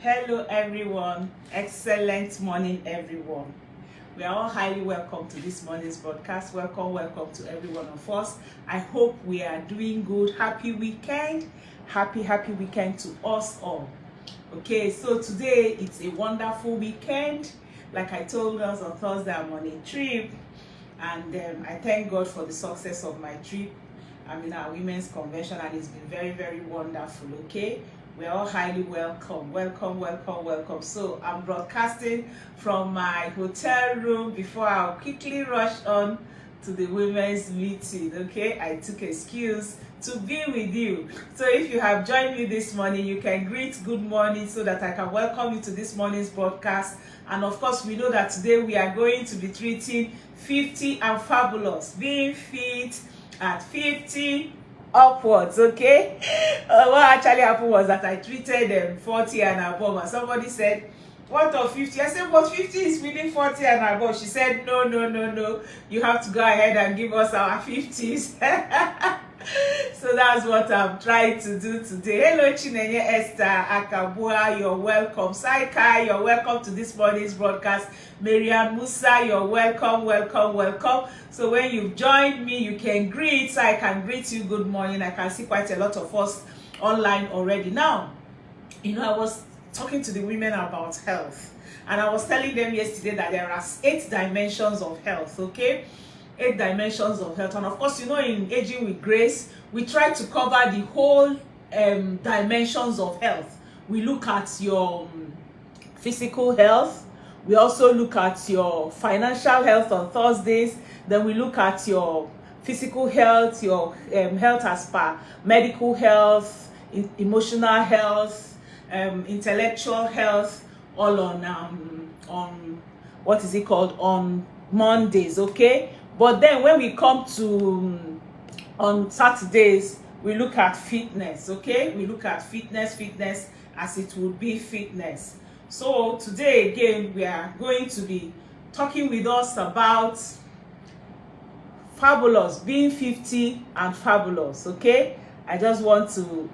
Hello everyone, excellent morning everyone. We are all highly welcome to this morning's broadcast. Welcome to every one of us. I hope we are doing good. Happy weekend. Happy weekend to us all. Okay, so today it's a wonderful weekend. Like I told us on Thursday, I'm on a trip, and I thank God for the success of my trip. I'm in our women's convention and it's been very wonderful. Okay, we're all highly welcome. So I'm broadcasting from my hotel room before I'll quickly rush on to the women's meeting. Okay, I took excuse to be with you. So if you have joined me this morning, you can greet good morning so that I can welcome you to this morning's broadcast. And of course, we know that today we are going to be treating 50 and fabulous, being fit at 50 upwards. Okay, what actually happened was that I treated them 40 and above, and somebody said, what of 50? I said, but 50 is within 40 and above. She said, no, you have to go ahead and give us our 50s. So that's what I'm trying to do today. Hello Chinenye Esther Akabua, you're welcome. Saikai, you're welcome to this morning's broadcast. Marian Musa, you're welcome. So when you've joined me, you can greet. So I can greet you good morning. I can see quite a lot of us online already. Now, I was talking to the women about health, and I was telling them yesterday that there are 8 dimensions of health. Okay, 8 dimensions of health. And of course, in Aging with Grace, we try to cover the whole dimensions of health. We look at your physical health. We also look at your financial health on Thursdays. Then we look at your physical health, your health as per medical health, emotional health, intellectual health, all on what is it called, on Mondays. Okay, but then when we come to on Saturdays, we look at fitness. Okay, we look at fitness as it would be fitness. So today again, we are going to be talking with us about fabulous, being 50 and fabulous. Okay, I just want to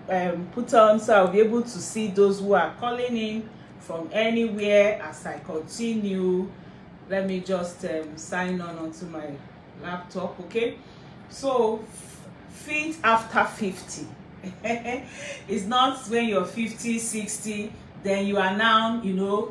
put on so I'll be able to see those who are calling in from anywhere as I continue. Let me just sign on onto my laptop. Okay, so fit after 50. It's not when you're 50, 60, then you are now,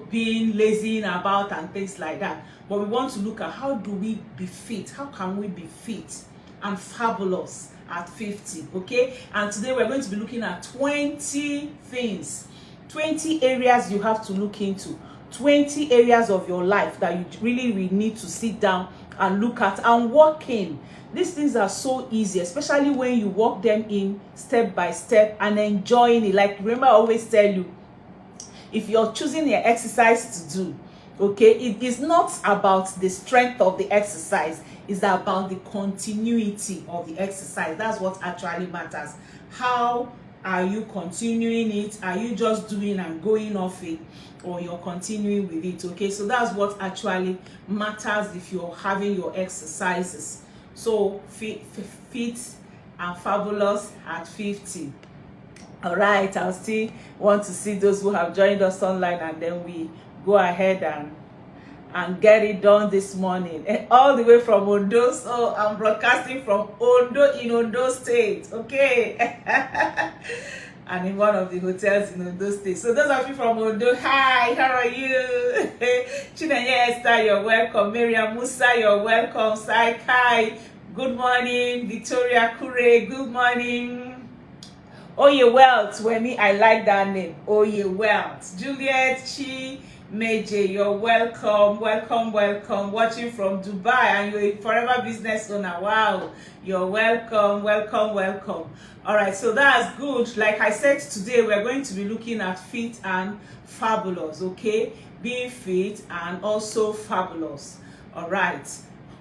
being lazy about and things like that. But we want to look at how do we be fit? How can we be fit and fabulous at 50? Okay, and today we're going to be looking at 20 things, 20 areas you have to look into, 20 areas of your life that you really need to sit down and look at and work in. These things are so easy, especially when you work them in step by step and enjoying it. Like, remember, I always tell you, if you're choosing your exercise to do, okay, it is not about the strength of the exercise, it's about the continuity of the exercise. That's what actually matters. How are you continuing it? Are you just doing and going off it, or you're continuing with it? Okay, so that's what actually matters if you're having your exercises. So fit and fabulous at 50. All right, I'll still want to see those who have joined us online, and then we go ahead and get it done this morning. And all the way from Ondo. So I'm broadcasting from Ondo, in Ondo State. Okay. And in one of the hotels in Ondo State. So those of you from Ondo, hi, how are you? Chinenye Esther, you're welcome. Mariam Musa, you're welcome. Saikai, good morning. Victoria Kure, good morning. Oye Wealth, Wemi, I like that name. Oye Wealth. Juliet Chi Meje, you're welcome. Watching from Dubai, and you're a forever business owner. Wow, you're welcome. All right, so that's good. Like I said, today we're going to be looking at fit and fabulous. Okay, being fit and also fabulous. All right,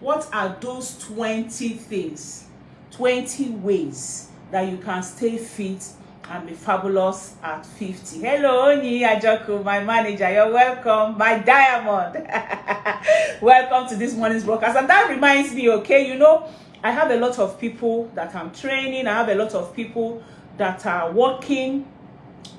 what are those 20 things, 20 ways that you can stay fit and be fabulous at 50? Hello, Oni Ajoku, my manager. You're welcome, my diamond. Welcome to this morning's broadcast. And that reminds me, okay, I have a lot of people that I'm training. I have a lot of people that are working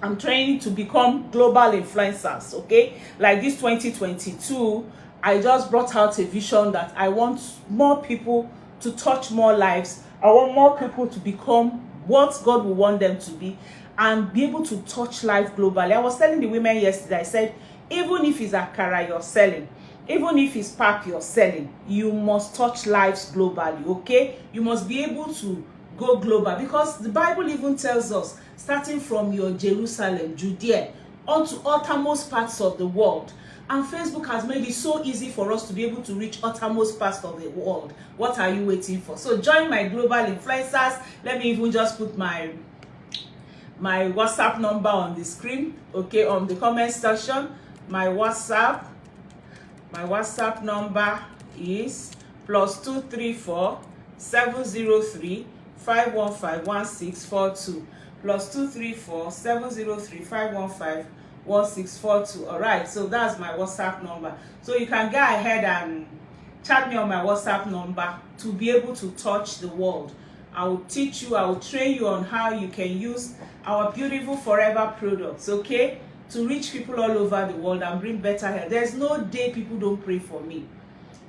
I'm training to become global influencers, okay? Like this 2022, I just brought out a vision that I want more people to touch more lives. I want more people to become what God will want them to be and be able to touch life globally. I was telling the women yesterday, I said, even if it's akara you're selling, even if it's pap you're selling, you must touch lives globally, okay? You must be able to go global, because the Bible even tells us, starting from your Jerusalem, Judea, onto uttermost parts of the world. And Facebook has made it so easy for us to be able to reach uttermost parts of the world. What are you waiting for? So join my global influencers. Let me even just put my WhatsApp number on the screen, okay, on the comment section. My WhatsApp number is +234 703 515 1642, +234 703 515 1642. All right, so that's my WhatsApp number. So you can go ahead and chat me on my WhatsApp number to be able to touch the world. I will teach you, I will train you on how you can use our beautiful forever products, okay, to reach people all over the world and bring better health. There's no day people don't pray for me,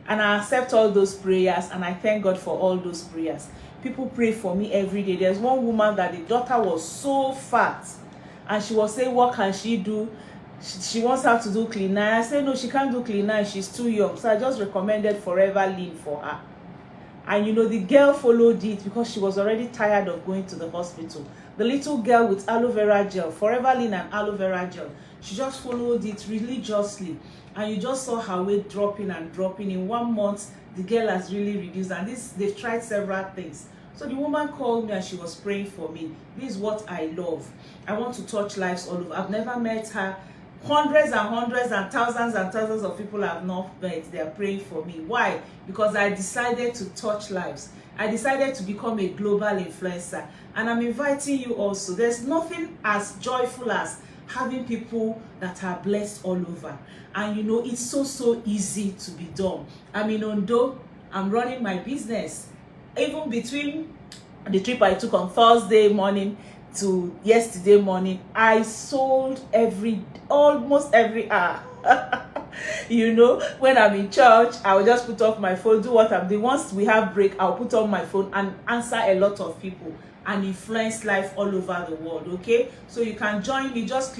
and I accept all those prayers, and I thank God for all those prayers. People pray for me every day. There's one woman that the daughter was so fat, and she was saying, what can she do? She wants her to do clean eye. I said, no, she can't do clean eye, she's too young. So I just recommended Forever Lean for her. And you know, the girl followed it because she was already tired of going to the hospital. The little girl with aloe vera gel, Forever Lean and aloe vera gel, she just followed it religiously. And you just saw her weight dropping and dropping. In 1 month, the girl has really reduced. And they've tried several things. So the woman called me and she was praying for me. This is what I love. I want to touch lives all over. I've never met her. Hundreds and thousands of people I've not met. They are praying for me. Why? Because I decided to touch lives. I decided to become a global influencer. And I'm inviting you also. There's nothing as joyful as having people that are blessed all over. And you know, it's so easy to be done. I'm in Ondo. I'm running my business. Even between the trip I took on Thursday morning to yesterday morning, I sold almost every hour. You know, when I'm in church, I'll just put off my phone, do what I'm doing. Once we have break, I'll put on my phone and answer a lot of people and influence life all over the world, okay? So you can join me. Just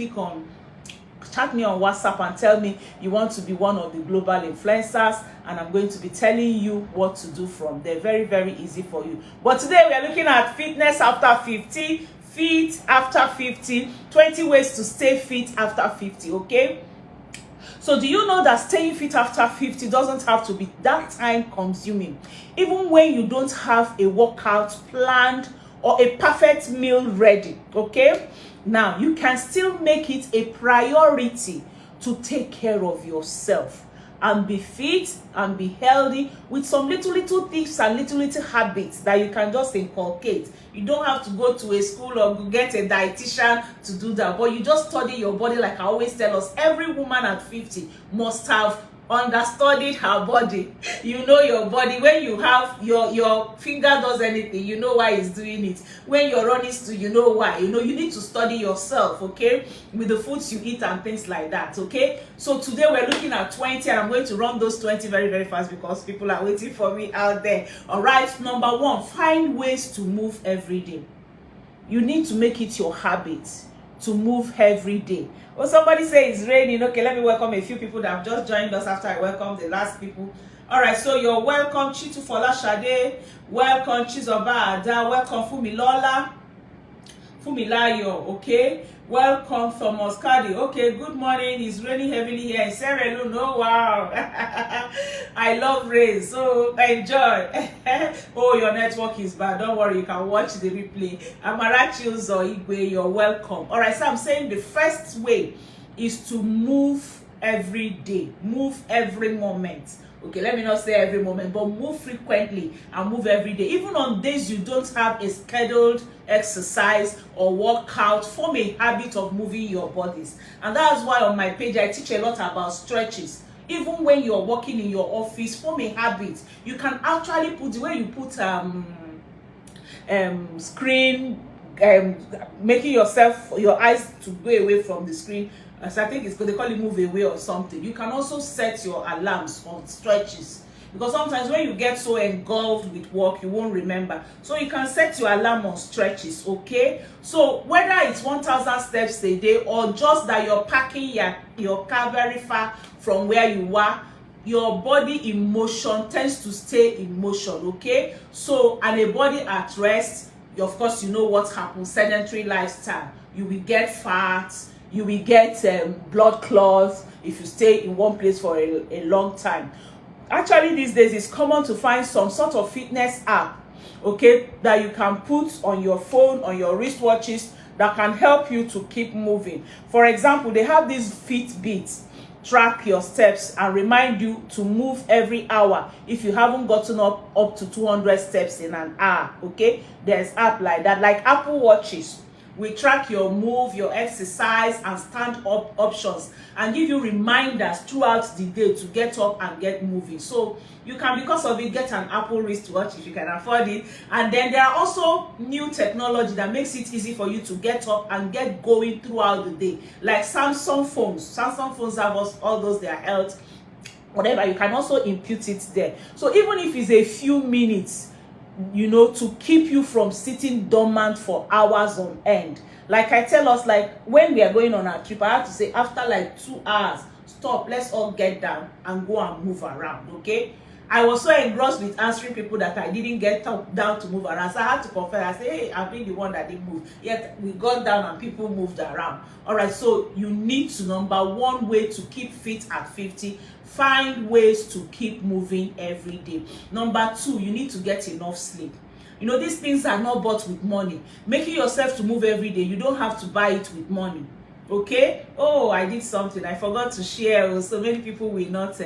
chat me on WhatsApp and tell me you want to be one of the global influencers, and I'm going to be telling you what to do from there. Very easy for you. But today we are looking at fitness after 50, fit after 50, 20 ways to stay fit after 50, okay? So do you know that staying fit after 50 doesn't have to be that time consuming? Even when you don't have a workout planned or a perfect meal ready, okay? Now, you can still make it a priority to take care of yourself and be fit and be healthy with some little tips and little habits that you can just inculcate. You don't have to go to a school or get a dietitian to do that, but you just study your body. Like I always tell us, every woman at 50 must have understudied her body. You know your body. When you have your finger does anything, you know why it's doing it. When you're running to, you know why. You know, you need to study yourself, okay, with the foods you eat and things like that, okay? So today we're looking at 20, and I'm going to run those 20 very fast because people are waiting for me out there. All right, number 1, find ways to move every day. You need to make it your habit to move every day. Well, somebody say it's raining. Okay, let me welcome a few people that have just joined us after I welcome the last people. All right, so you're welcome, Chitu Folashade. Welcome, Chizoba Ada. Welcome, Fumilayo. Okay. Welcome, Thomas Cardi. Okay, good morning. It's raining heavily here in Sierra Leone. Oh, wow. I love rain, so enjoy. Oh, your network is bad. Don't worry, you can watch the replay. Amarachi Uzo Igwe, you're welcome. All right, so I'm saying the first way is to move every day. Move every moment. Okay, let me not say every moment, but move frequently and move every day. Even on days you don't have a scheduled exercise or workout, form a habit of moving your bodies. And that's why on my page I teach a lot about stretches. Even when you're working in your office, form a habit. You can actually put the way you put screen making your eyes to go away from the screen, as I think they call it move away or something. You can also set your alarms on stretches, because sometimes when you get so engulfed with work, you won't remember. So you can set your alarm on stretches, okay? So whether it's 1,000 steps a day, or just that you're parking your car very far from where you are, your body in motion tends to stay in motion, okay? So, and a body at rest, of course, you know what happens. Sedentary lifestyle, you will get fat, you will get blood clots if you stay in one place for a long time. Actually, these days it's common to find some sort of fitness app, okay, that you can put on your phone, on your wristwatches, that can help you to keep moving. For example, they have these Fitbits, track your steps and remind you to move every hour if you haven't gotten up to 200 steps in an hour, okay? There's app like that. Like Apple Watches will track your move, your exercise, and stand up options, and give you reminders throughout the day to get up and get moving. So you can, because of it, get an Apple wristwatch if you can afford it. And then there are also new technology that makes it easy for you to get up and get going throughout the day, like Samsung phones have all those, their health, whatever. You can also input it there. So even if it's a few minutes, you know, to keep you from sitting dormant for hours on end. Like I tell us, like when we are going on our trip, I have to say, after like 2 hours, stop, let's all get down and go and move around, okay? I was so engrossed with answering people that I didn't get down to move around. So I had to confess. I say, hey, I've been the one that didn't move. Yet we got down and people moved around. All right, so you need to, number one way to keep fit at 50, find ways to keep moving every day. Number two, you need to get enough sleep. You know, these things are not bought with money. Making yourself to move every day, you don't have to buy it with money. Okay? Oh, I did something. I forgot to share. So many people will not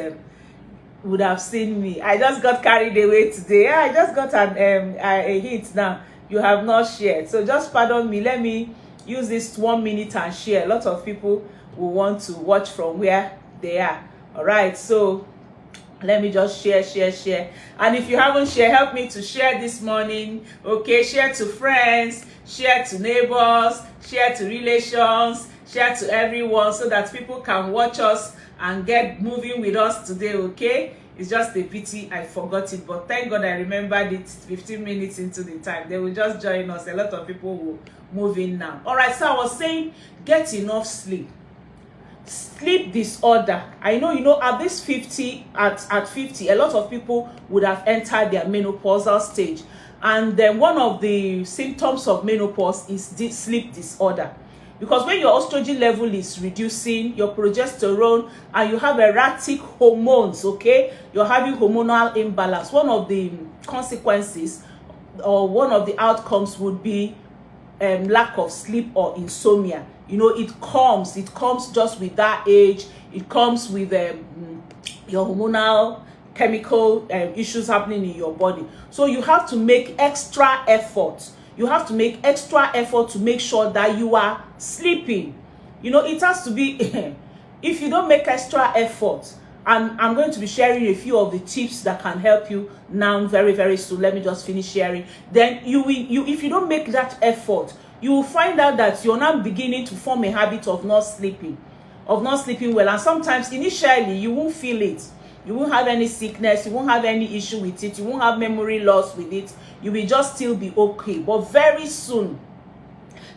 would have seen me. I just got carried away today. I just got a hit now. You have not shared. So just pardon me. Let me use this 1 minute and share. A lot of people will want to watch from where they are. All right. So let me just share. And if you haven't shared, help me to share this morning. Okay. Share to friends, share to neighbors, share to relations, share to everyone, so that people can watch us and get moving with us today, okay? It's just a pity I forgot it, but thank God I remembered it 15 minutes into the time. They will just join us. A lot of people will move in now. All right, so I was saying, get enough sleep. Sleep disorder. I know, you know, at this 50, at 50, a lot of people would have entered their menopausal stage. And then one of the symptoms of menopause is this sleep disorder. Because when your estrogen level is reducing, your progesterone, and you have erratic hormones, okay? You're having hormonal imbalance. One of the consequences or one of the outcomes would be lack of sleep or insomnia. You know, it comes just with that age. It comes with your hormonal chemical issues happening in your body. So you have to make extra effort. You have to make extra effort to make sure that you are sleeping. You know, it has to be, if you don't make extra effort, and I'm going to be sharing a few of the tips that can help you now very, very soon. Let me just finish sharing. Then if you don't make that effort, you will find out that you're now beginning to form a habit of not sleeping well. And sometimes initially you won't feel it. You won't have any sickness, you won't have any issue with it, you won't have memory loss with it, you will just still be okay. But very soon,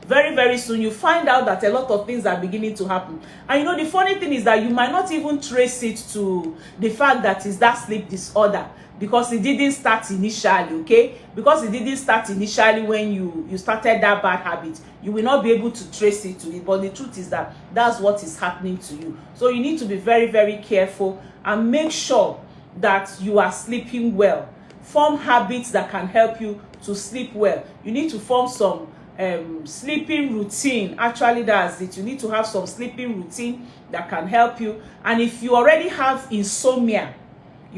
very, very soon, you find out that a lot of things are beginning to happen. And you know, the funny thing is that you might not even trace it to the fact that it's that sleep disorder, because it didn't start initially, okay? Because it didn't start initially when you started that bad habit. You will not be able to trace it to it. But the truth is that that's what is happening to you. So you need to be very, very careful and make sure that you are sleeping well. Form habits that can help you to sleep well. You need to form some sleeping routine. Actually, that's it. You need to have some sleeping routine that can help you. And if you already have insomnia,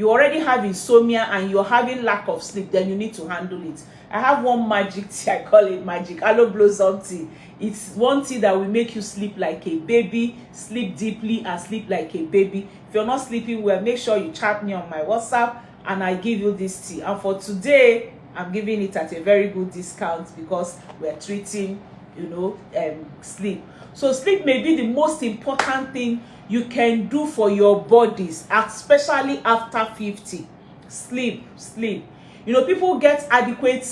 and you're having lack of sleep, then you need to handle it. I have one magic tea. I call it magic aloe blossom tea. It's one tea that will make you sleep like a baby, sleep deeply and sleep like a baby. If you're not sleeping well, make sure you chat me on my WhatsApp and I give you this tea. And for today, I'm giving it at a very good discount because we're treating, sleep. So sleep may be the most important thing you can do for your bodies, especially after 50. Sleep. People who get adequate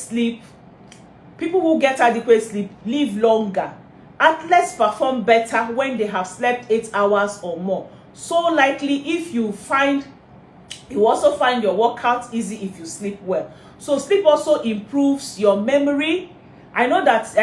sleep live longer. Athletes perform better when they have slept 8 hours or more. So likely if you also find your workout easy if you sleep well. So sleep also improves your memory. I know that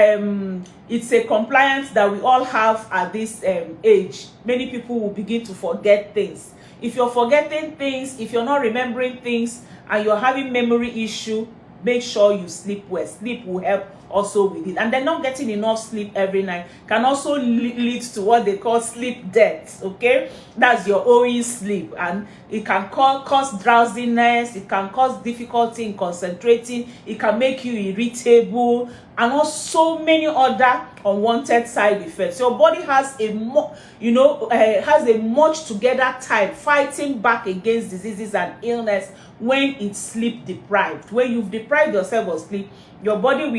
it's a compliance that we all have at this age. Many people will begin to forget things. If you're forgetting things, if you're not remembering things, and you're having memory issue, make sure you sleep well. Sleep will help also with it. And then not getting enough sleep every night can also lead to what they call sleep debt. Okay, that's your OE sleep, and it can cause drowsiness, it can cause difficulty in concentrating, it can make you irritable, and also many other unwanted side effects. Your body has a much together time fighting back against diseases and illness when it's sleep deprived. When you've deprived yourself of sleep, your body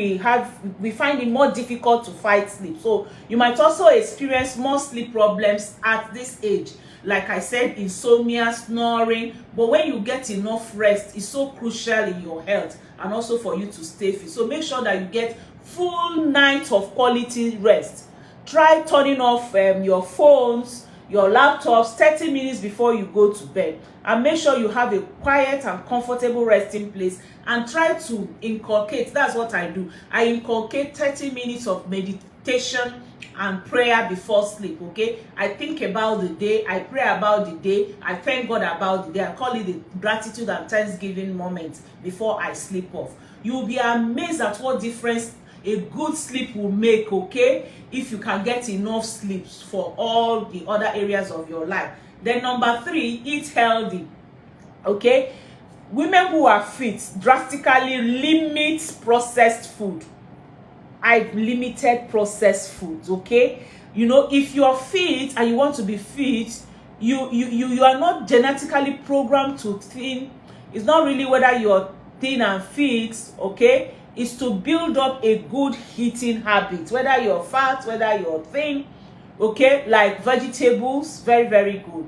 we find it more difficult to fight sleep. So you might also experience more sleep problems at this age. Like I said, insomnia, snoring. But when you get enough rest, it's so crucial in your health and also for you to stay fit. So make sure that you get full night of quality rest. Try turning off your phones, your laptops 30 minutes before you go to bed, and make sure you have a quiet and comfortable resting place, and try to inculcate. That's what I do. I inculcate 30 minutes of meditation and prayer before sleep. Okay, I think about the day, I pray about the day, I thank God about the day. I call it the gratitude and thanksgiving moment before I sleep off. You'll be amazed at what difference a good sleep will make, okay, if you can get enough sleep for all the other areas of your life. Then number 3, eat healthy. Okay, women who are fit drastically limit processed food. I've limited processed foods. Okay, if you're fit and you want to be fit, you are not genetically programmed to thin. It's not really whether you're thin and fit, okay, is to build up a good eating habit, whether you're fat, whether you're thin. Okay, like vegetables, very, very good.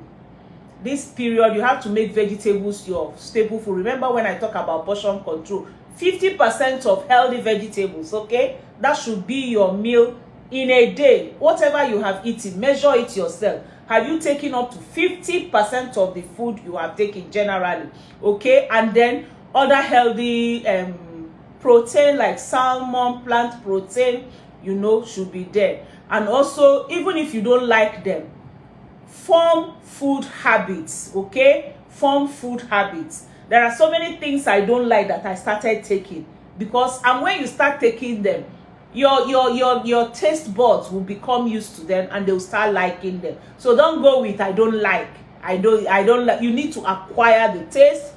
This period, you have to make vegetables your staple food. Remember when I talk about portion control, 50% of healthy vegetables, okay? That should be your meal in a day. Whatever you have eaten, measure it yourself. Have you taken up to 50% of the food you have taken generally? Okay, and then other healthy protein like salmon, plant protein, should be there. And also, even if you don't like them, form food habits. Okay, form food habits. There are so many things I don't like that I started taking, because and when you start taking them, your taste buds will become used to them and they'll start liking them. So don't go with I don't like. You need to acquire the taste.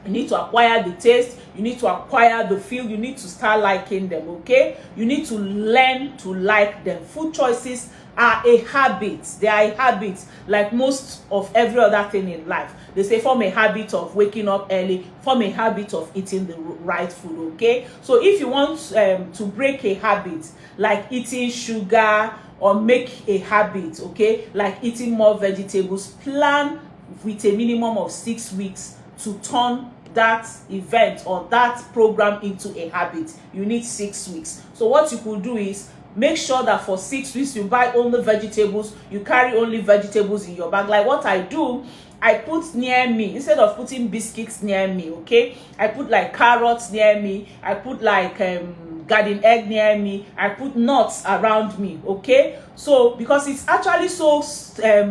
You need to acquire the taste. You need to acquire the feel. You need to start liking them, okay? You need to learn to like them. Food choices are a habit. They are a habit, like most of every other thing in life. They say form a habit of waking up early, form a habit of eating the right food, okay? So if you want to break a habit, like eating sugar, or make a habit, okay, like eating more vegetables, plan with a minimum of 6 weeks to turn that event or that program into a habit. You need 6 weeks. So what you could do is make sure that for 6 weeks you buy only vegetables, you carry only vegetables in your bag. Like what I do, I put near me, instead of putting biscuits near me, okay, I put like carrots near me, I put like garden egg near me, I put nuts around me, okay? So because it's actually so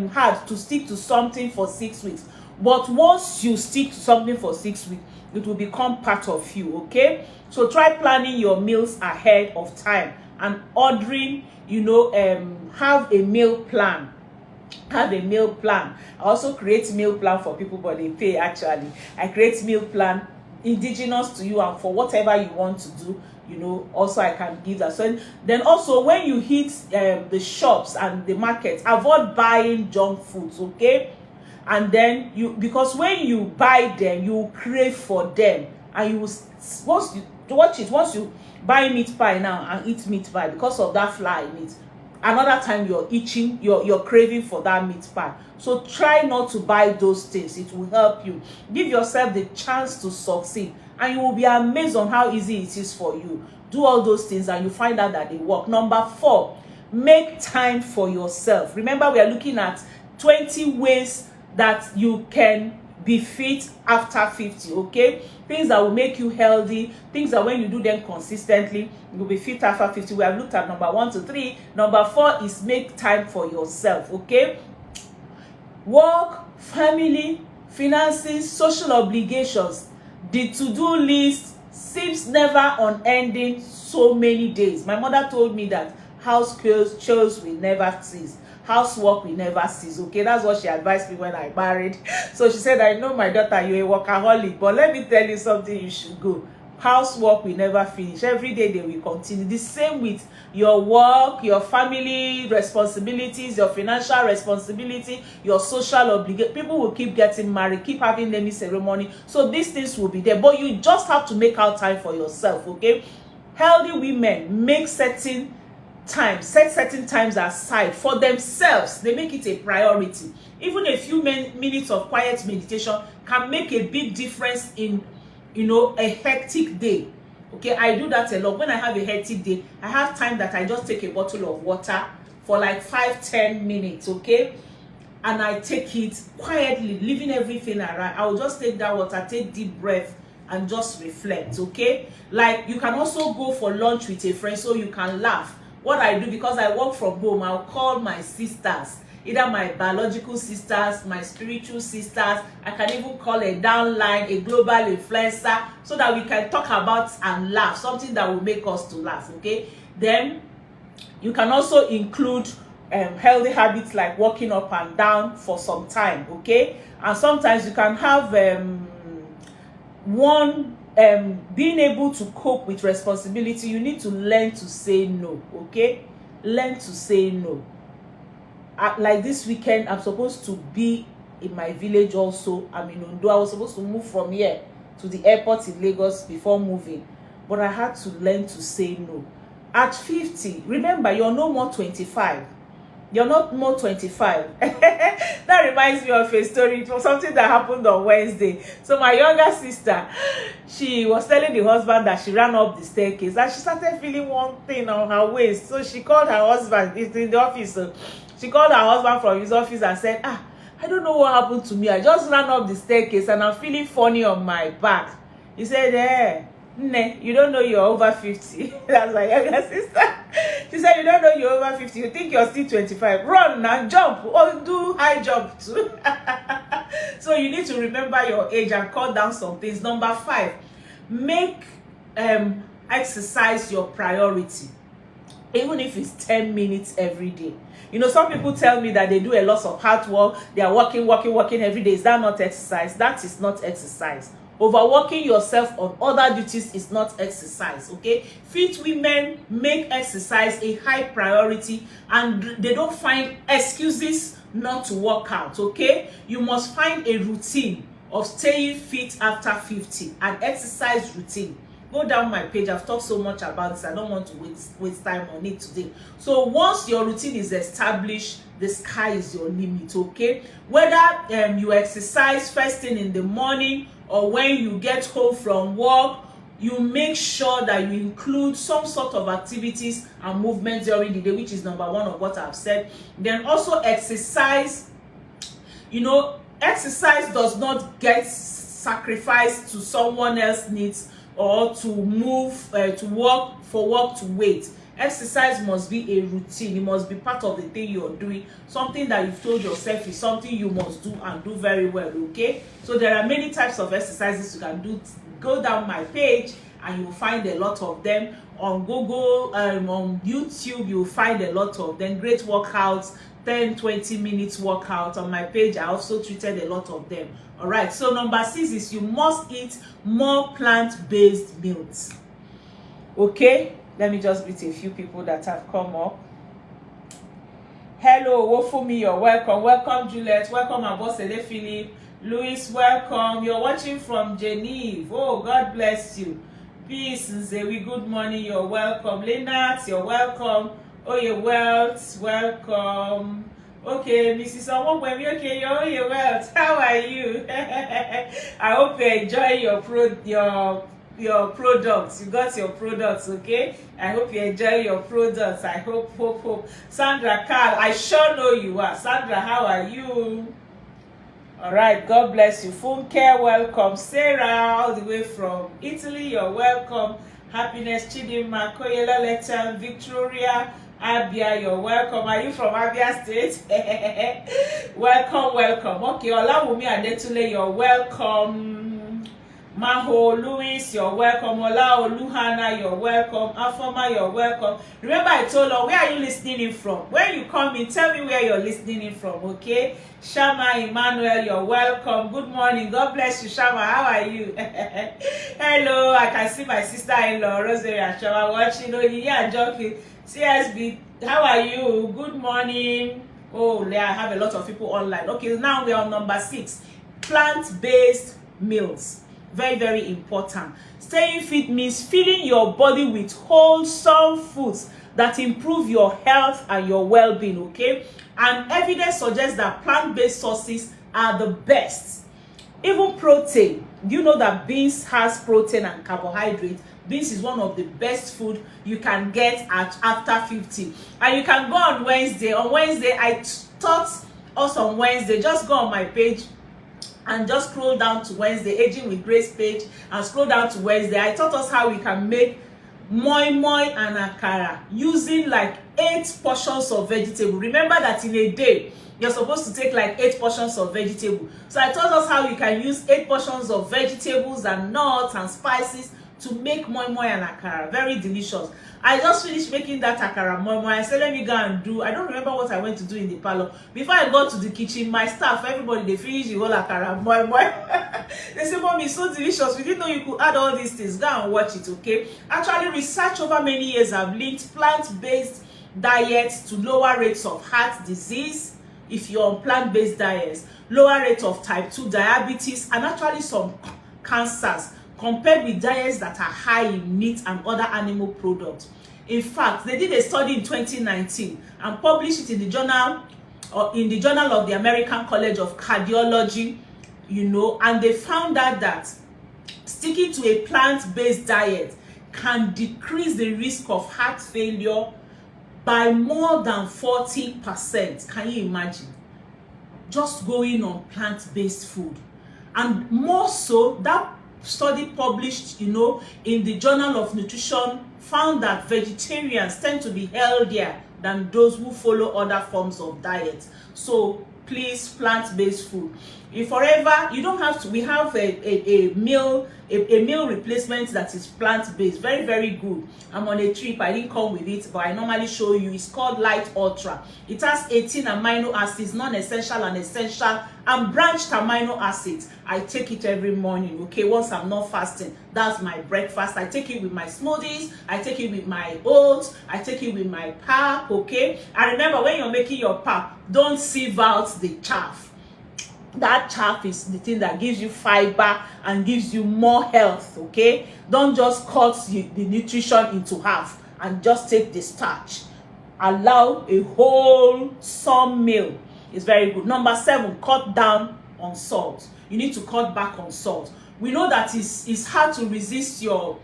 hard to stick to something for 6 weeks, but once you stick to something for 6 weeks, it will become part of you, okay? So try planning your meals ahead of time and ordering, have a meal plan. Have a meal plan. I also create meal plan for people, but they pay actually. I create meal plan indigenous to you and for whatever you want to do. Also I can give that. So then also when you hit the shops and the markets, avoid buying junk foods, okay? And then because when you buy them, you crave for them, and once watch it. Once you buy meat pie now and eat meat pie, because of that fly in it, another time you're itching, you're craving for that meat pie. So try not to buy those things. It will help you. Give yourself the chance to succeed, and you will be amazed on how easy it is for you. Do all those things and you find out that they work. Number 4, make time for yourself. Remember, we are looking at 20 ways that you can be fit after 50. Okay, things that will make you healthy, things that when you do them consistently, you'll be fit after 50. We have looked at number 1 to 3. Number 4 is make time for yourself. Okay, work, family, finances, social obligations, the to-do list seems never unending. So many days. My mother told me that house chores will never cease, housework will never cease. Okay, that's what she advised me when I married. So she said, I know, my daughter, you're a workaholic, but let me tell you something, you should go. Housework will never finish. Every day they will continue. The same with your work, your family responsibilities, your financial responsibility, your social obligation. People will keep getting married, keep having naming ceremony. So these things will be there, but you just have to make out time for yourself. Okay, healthy women make set certain times aside for themselves. They make it a priority. Even a few minutes of quiet meditation can make a big difference in, a hectic day. Okay, I do that a lot. When I have a hectic day, I have time that I just take a bottle of water for like 5-10 minutes. Okay, and I take it quietly, leaving everything around. I will just take that water, take deep breath, and just reflect. Okay, like you can also go for lunch with a friend so you can laugh. What I do, because I work from home, I'll call my sisters, either my biological sisters, my spiritual sisters. I can even call a downline, a global influencer, so that we can talk about and laugh, something that will make us to laugh. Okay, then you can also include healthy habits like walking up and down for some time. Okay, and sometimes you can have being able to cope with responsibility. You need to learn to say no. Okay, learn to say no. Like this weekend, I'm supposed to be in my village also. I'm in Ondo. I was supposed to move from here to the airport in Lagos before moving, but I had to learn to say no. At 50, remember, you're no more 25. You're not more 25. That reminds me of a story. It was something that happened on Wednesday. So my younger sister, she was telling the husband that she ran up the staircase and she started feeling one thing on her waist. So she called her husband. It's in the office. So she called her husband from his office and said, I don't know what happened to me. I just ran up the staircase and I'm feeling funny on my back. He said, you don't know you're over 50. That's my younger sister. She said, you don't know you're over 50. You think you're still 25. Run and jump or do high jump too. So you need to remember your age and cut down some things. Number 5, make exercise your priority. Even if it's 10 minutes every day. Some people tell me that they do a lot of hard work. They are working every day. Is that not exercise? That is not exercise. Overworking yourself on other duties is not exercise. Okay, fit women make exercise a high priority and they don't find excuses not to work out. Okay, you must find a routine of staying fit after 50, an exercise routine. Go down my page. I've talked so much about this. I don't want to waste time on it today. So once your routine is established, the sky is your limit. Okay, whether you exercise first thing in the morning or when you get home from work, you make sure that you include some sort of activities and movements during the day, which is number 1 of what I've said. Then also exercise. Exercise does not get sacrificed to someone else's needs or to move to work to wait. Exercise must be a routine. It must be part of the thing you're doing, something that you've told yourself is something you must do and do very well. Okay, so there are many types of exercises you can do. Go down my page and you'll find a lot of them. On Google, on YouTube, you'll find a lot of them. Great workouts, 10-20 minutes workout. On my page, I also tweeted a lot of them. All right, so number 6 is you must eat more plant-based meals. Okay, let me just greet a few people that have come up. Hello, Wofumi, you're welcome. Welcome, Juliet. Welcome, Abosede Philip. Louis, welcome. You're watching from Geneva. Oh, God bless you. Peace, Nzewi, good morning, you're welcome. Lynette, you're welcome. Oh, you're welcome. Okay, Mrs. Omogwemi, okay, you're wealth. How are you? I hope you enjoy your products. You got your products, okay? I hope you enjoy your products. I hope. Sandra Carl, I sure know you are. Sandra, how are you? All right, God bless you. Funke, welcome. Sarah, all the way from Italy, you're welcome. Happiness, Chidima, Koyela Letter, Victoria, Abia, you're welcome. Are you from Abia State? Welcome. Okay, Olawumi Adetule, you're welcome. Maho Louis, you're welcome. Ola Oluhana, you're welcome. Afoma, you're welcome. Remember, I told her, where are you listening in from? When you come in, tell me where you're listening in from, okay? Shama Emmanuel, you're welcome. Good morning. God bless you, Shama. How are you? Hello, I can see my sister-in-law, Rosemary and Shama, watching. Oh, yeah, joking. CSB, how are you? Good morning. Oh, yeah, I have a lot of people online. Okay, now we are on number 6. Plant-based meals. Very, very important. Staying fit means filling your body with wholesome foods that improve your health and your well-being, okay? And evidence suggests that plant-based sources are the best. Even protein. Do you know that beans has protein and carbohydrates? Beans is one of the best food you can get at after 50. And you can go on Wednesday. On Wednesday, I taught us on Wednesday. Just go on my page and just scroll down to Wednesday, Aging with Grace page, and scroll down to Wednesday. I taught us how we can make moi moi and akara using like 8 portions of vegetable. Remember that in a day, you're supposed to take like 8 portions of vegetable. So I taught us how you can use 8 portions of vegetables and nuts and spices to make moi moi and akara. Very delicious. I just finished making that akara moi moi. I said, let me go and do. I don't remember what I went to do in the parlor. Before I got to the kitchen, my staff, everybody, they finished the whole akara moi moi. They said, Mommy, it's so delicious. We didn't know you could add all these things. Go and watch it, okay? Actually, research over many years have linked plant-based diets to lower rates of heart disease if you're on plant-based diets, lower rate of type 2 diabetes, and actually some cancers, compared with diets that are high in meat and other animal products. In fact, they did a study in 2019 and published it in the journal of the American College of Cardiology, and they found out that sticking to a plant-based diet can decrease the risk of heart failure by more than 40%. Can you imagine? Just going on plant-based food. And more so, that study published, in the Journal of Nutrition found that vegetarians tend to be healthier than those who follow other forms of diet. So please, plant-based food. If forever, you don't have to. We have a meal replacement that is plant-based. Very, very good. I'm on a trip. I didn't come with it, but I normally show you. It's called Light Ultra. It has 18 amino acids, non-essential and essential, and branched amino acids. I take it every morning, okay? Once I'm not fasting, that's my breakfast. I take it with my smoothies. I take it with my oats. I take it with my pap, okay? And remember, when you're making your pap, don't sieve out the chaff. That chaff is the thing that gives you fiber and gives you more health, okay? Don't just cut the nutrition into half and just take the starch. Allow a wholesome meal. It's very good. Number 7, cut down on salt. You need to cut back on salt. We know that it's hard to resist your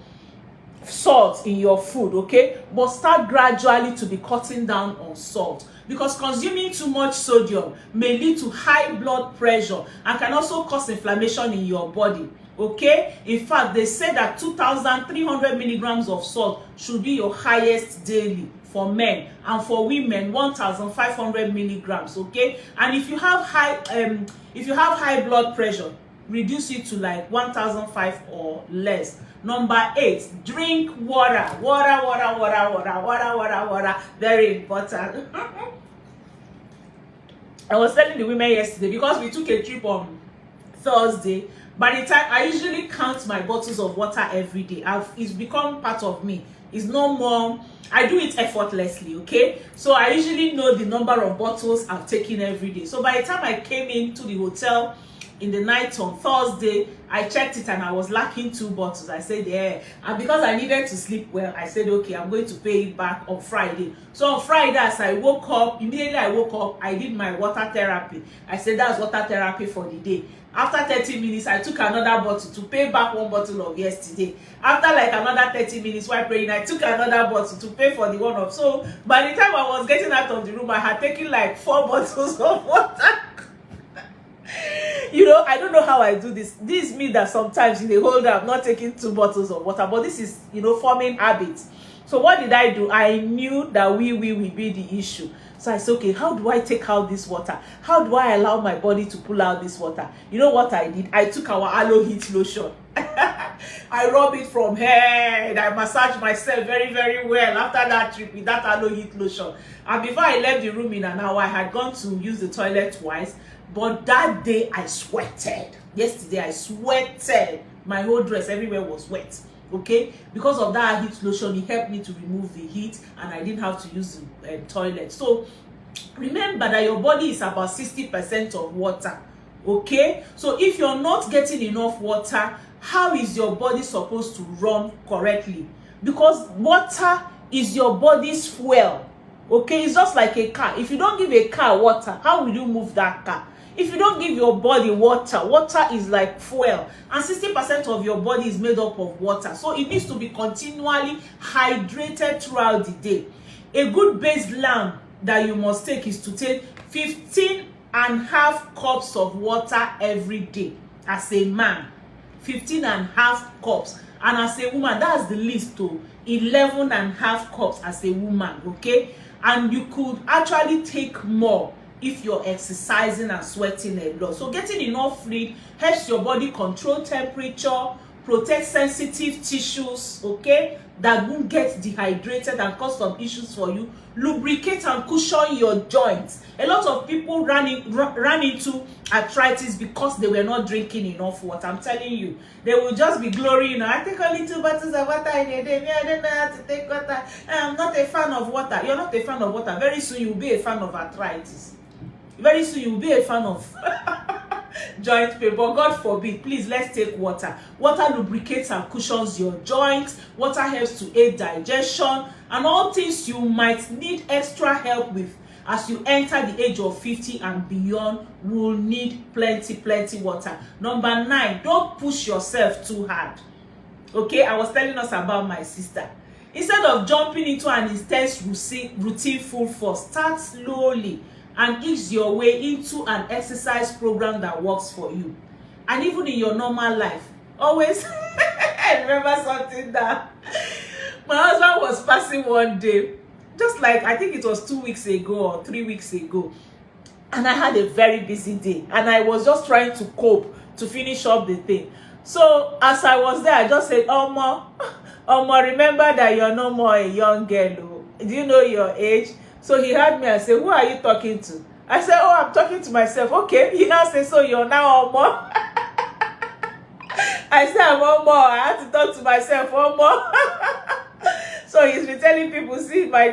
salt in your food, okay? But start gradually to be cutting down on salt, because consuming too much sodium may lead to high blood pressure and can also cause inflammation in your body, okay? In fact, they say that 2,300 milligrams of salt should be your highest daily for men, and for women 1,500 milligrams, okay? And if you have high blood pressure, reduce it to like 1,500 or less. Number 8, drink water. Water. Very important. I was telling the women yesterday, because we took a trip on Thursday. By the time I usually count my bottles of water every day, it's become part of me. It's no more. I do it effortlessly, okay? So I usually know the number of bottles I've taken every day. So by the time I came into the hotel in the night on Thursday. I checked it and I was lacking 2 bottles. I said, yeah. And because I needed to sleep well, I said, okay, I'm going to pay it back on Friday. So on Friday, as I woke up, immediately I woke up, I did my water therapy. I said, that's water therapy for the day. After 30 minutes, I took another bottle to pay back 1 bottle of yesterday. After like another 30 minutes while praying, I took another bottle to pay for the one of. So by the time I was getting out of the room, I had taken like 4 bottles of water. You know, I don't know how I do this. This means that sometimes in the whole day I'm not taking 2 bottles of water, but this is, you know, forming habits. So what did I do? I knew that we will be the issue. So I said, okay, how do I take out this water? How do I allow my body to pull out this water? You know what I did? I took our aloe heat lotion. I rub it from head. I massage myself very, very well after that trip with that aloe heat lotion. And before I left the room in an hour, I had gone to use the toilet twice. But that day I sweated. Yesterday I sweated. My whole dress everywhere was wet. Okay, because of that heat lotion, it helped me to remove the heat, and I didn't have to use the toilet. So remember that your body is about 60% of water. Okay, so if you're not getting enough water, how is your body supposed to run correctly? Because water is your body's fuel. Okay, it's just like a car. If you don't give a car water, how will you move that car? If you don't give your body water, water is like fuel, and 60% of your body is made up of water. So it needs to be continually hydrated throughout the day. A good baseline that you must take is to take 15.5 cups of water every day as a man. 15.5 cups. And as a woman, that's the least to 11.5 cups as a woman, okay? And you could actually take more if you're exercising and sweating a lot. So getting enough fluid helps your body control temperature, protect sensitive tissues, okay, that won't get dehydrated and cause some issues for you, lubricate and cushion your joints. A lot of people ran into arthritis because they were not drinking enough water. I'm telling you, they will just be glorying. I take only 2 bottles of water in a day. I don't know how to take water. I'm not a fan of water. You're not a fan of water. Very soon you'll be a fan of arthritis. Very soon you'll be a fan of joint pain. But God forbid, please, let's take water. Water lubricates and cushions your joints. Water helps to aid digestion and all things you might need extra help with as you enter the age of 50 and beyond. Will need plenty water. Number 9, don't push yourself too hard. Okay, I was telling us about my sister. Instead of jumping into an intense routine full force, start slowly and ease your way into an exercise program that works for you. And even in your normal life, always I remember something that my husband was passing one day, just like I think it was 2 weeks ago or 3 weeks ago, and I had a very busy day and I was just trying to cope to finish up the thing. So as I was there, I just said, Omo, remember that you're no more a young girl. Do you know your age? So he heard me and said, who are you talking to? I said, oh, I'm talking to myself. Okay. He now said, so you're now Omo? I said, I'm Omo. I had to talk to myself, Omo. So he's been telling people, see, the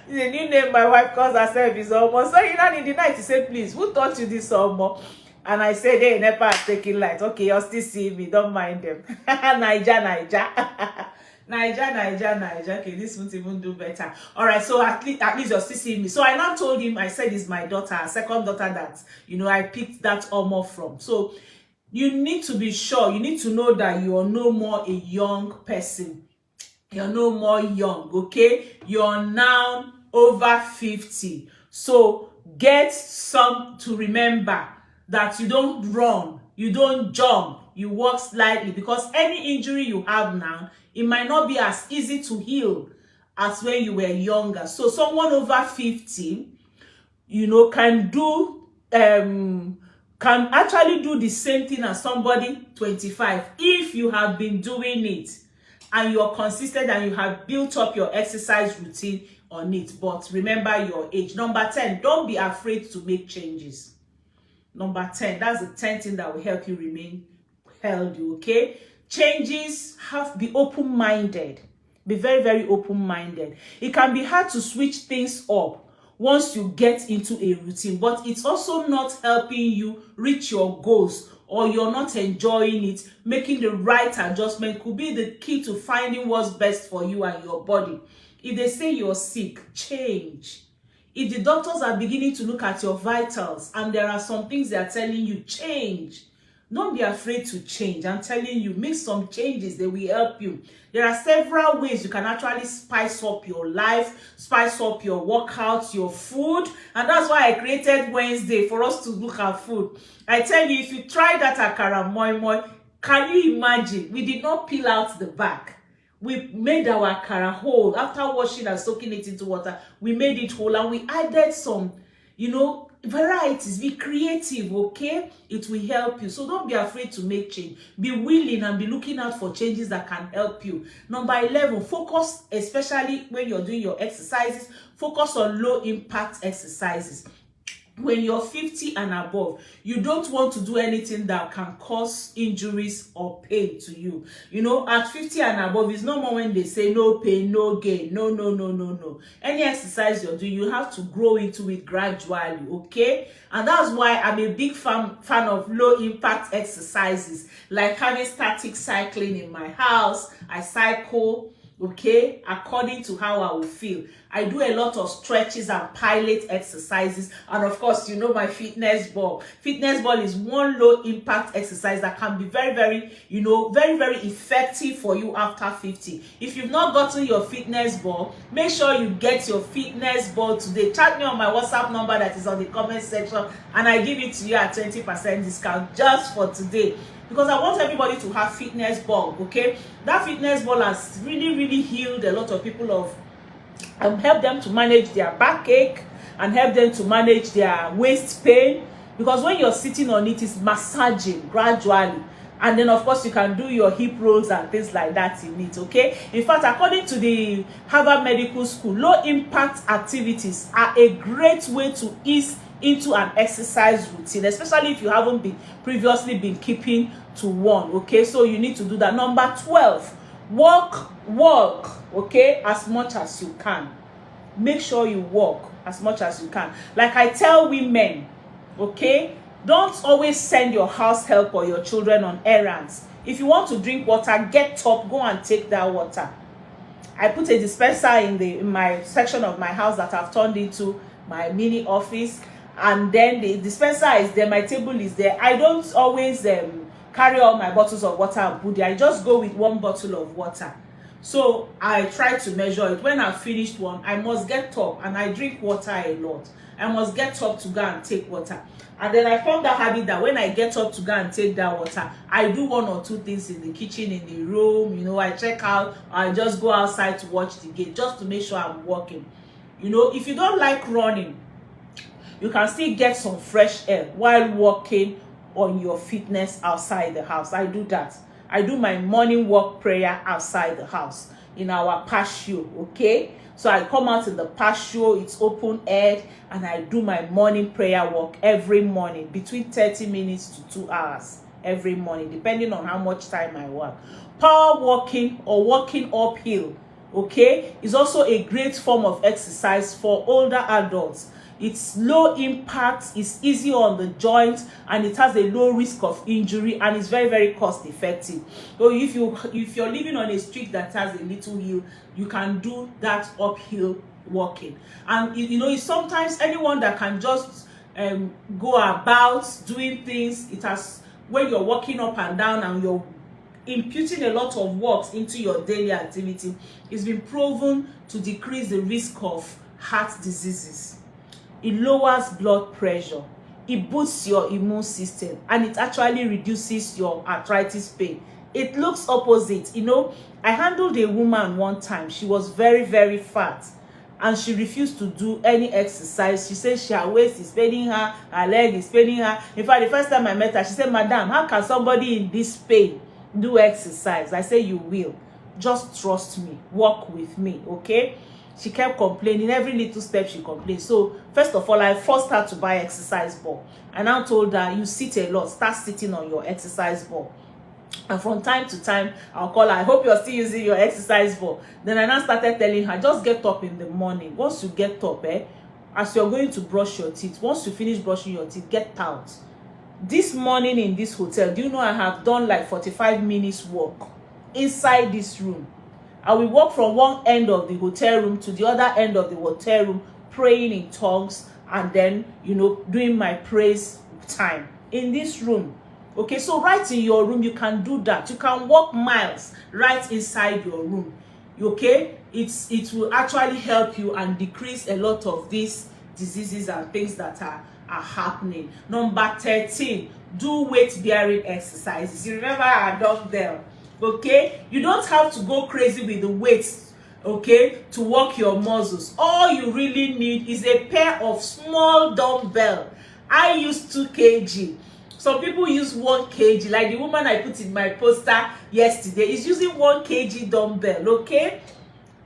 new name my wife calls herself is Omo. So you know, in the night, he said, please, who taught you this Omo? And I said, hey, never taking light. Okay, you're still seeing me. Don't mind them. Naija. Okay, this won't even do better. All right, so at least you're still seeing me. So I now told him, I said, it's my daughter, second daughter that, you know, I picked that Omo from. So you need to be sure, you need to know that you're no more a young person. You're no more young, okay? You're now over 50. So get some to remember that you don't run, you don't jump, you walk slightly, because any injury you have now, it might not be as easy to heal as when you were younger. So someone over 50, you know, can actually do the same thing as somebody 25 if you have been doing it and you're consistent and you have built up your exercise routine on it. But remember your age. Number 10, don't be afraid to make changes. Number 10, that's the 10th thing that will help you remain healthy, okay? Changes, be open-minded. Be very, very open-minded. It can be hard to switch things up once you get into a routine, but it's also not helping you reach your goals, or you're not enjoying it. Making the right adjustment could be the key to finding what's best for you and your body. If they say you're sick, change. If the doctors are beginning to look at your vitals and there are some things they are telling you, change. Don't be afraid to change. I'm telling you, make some changes. They will help you. There are several ways you can actually spice up your life, spice up your workouts, your food. And that's why I created Wednesday, for us to look at food. I tell you, if you try that akara moi moi, can you imagine? We did not peel out the back. We made our akara whole. After washing and soaking it into water, we made it whole, and we added some, varieties. Be creative, okay? It will help you. So don't be afraid to make change. Be willing and be looking out for changes that can help you. Number 11, focus, especially when you're doing your exercises, focus on low impact exercises. When you're 50 and above, you don't want to do anything that can cause injuries or pain to you. At 50 and above, it's no more when they say no pain, no gain. No. Any exercise you're doing, you have to grow into it gradually, okay? And that's why I'm a big fan of low impact exercises, like having static cycling in my house. I cycle, okay, according to how I will feel. I do a lot of stretches and pilot exercises, and of course, my fitness ball. Fitness ball is one low impact exercise that can be very, very, very effective for you after 50. If you've not gotten your fitness ball, make sure you get your fitness ball today. Chat me on my WhatsApp number that is on the comment section, and I give it to you at 20% discount just for today, because I want everybody to have fitness ball, okay? That fitness ball has really healed a lot of people of help them to manage their backache and help them to manage their waist pain, because when you're sitting on it, it's massaging gradually. And then of course you can do your hip rolls and things like that in it, okay? In fact, according to the Harvard Medical School, low impact activities are a great way to ease into an exercise routine, especially if you haven't previously been keeping to one, okay? So you need to do that. Number 12, walk, okay, as much as you can. Make sure you walk as much as you can. Like I tell women, okay, don't always send your house help or your children on errands. If you want to drink water, get up, go and take that water. I put a dispenser in my section of my house that I've turned into my mini office, and then the dispenser is there, my table is there. I don't always carry all my bottles of water and put there. I just go with one bottle of water. So I try to measure it. When I've finished one, I must get up, and I drink water a lot. I must get up to go and take water. And then I formed that habit that when I get up to go and take that water, I do one or two things in the kitchen, in the room. I check out, I just go outside to watch the gate just to make sure I'm walking. If you don't like running, you can still get some fresh air while walking on your fitness outside the house. I do that. I do my morning walk prayer outside the house in our patio, okay? So I come out in the patio, it's open air, and I do my morning prayer walk every morning, between 30 minutes to 2 hours every morning, depending on how much time I work. Power walking or walking uphill, okay, is also a great form of exercise for older adults. It's low impact, it's easy on the joints, and it has a low risk of injury, and it's very cost effective. So if you're living on a street that has a little hill, you can do that uphill walking. And it's sometimes anyone that can just go about doing things. It has, when you're walking up and down and you're imputing a lot of walks into your daily activity, it's been proven to decrease the risk of heart diseases. It lowers blood pressure, it boosts your immune system, and it actually reduces your arthritis pain. It looks opposite. I handled a woman one time. She was very fat, and she refused to do any exercise. She said her waist is paining her, her leg is paining her. In fact, the first time I met her, she said, "Madam, how can somebody in this pain do exercise?" I said, "You will. Just trust me. Walk with me, okay?" She kept complaining. Every little step she complained. So first of all, I forced her to buy exercise ball. I now told her, "You sit a lot. Start sitting on your exercise ball." And from time to time, I'll call her, "I hope you're still using your exercise ball." Then I now started telling her, just get up in the morning. Once you get up, as you're going to brush your teeth, once you finish brushing your teeth, get out. This morning in this hotel, do you know I have done like 45 minutes walk inside this room? I will walk from one end of the hotel room to the other end of the hotel room, praying in tongues, and then, you know, doing my praise time in this room. Okay, so right in your room, you can do that. You can walk miles right inside your room. Okay, it will actually help you and decrease a lot of these diseases and things that are happening. Number 13, do weight bearing exercises. You remember our dumbbell? Okay, you don't have to go crazy with the weights, okay, to work your muscles. All you really need is a pair of small dumbbell. I use 2 kg. Some people use 1 kg, like the woman I put in my poster yesterday is using 1 kg dumbbell. Okay,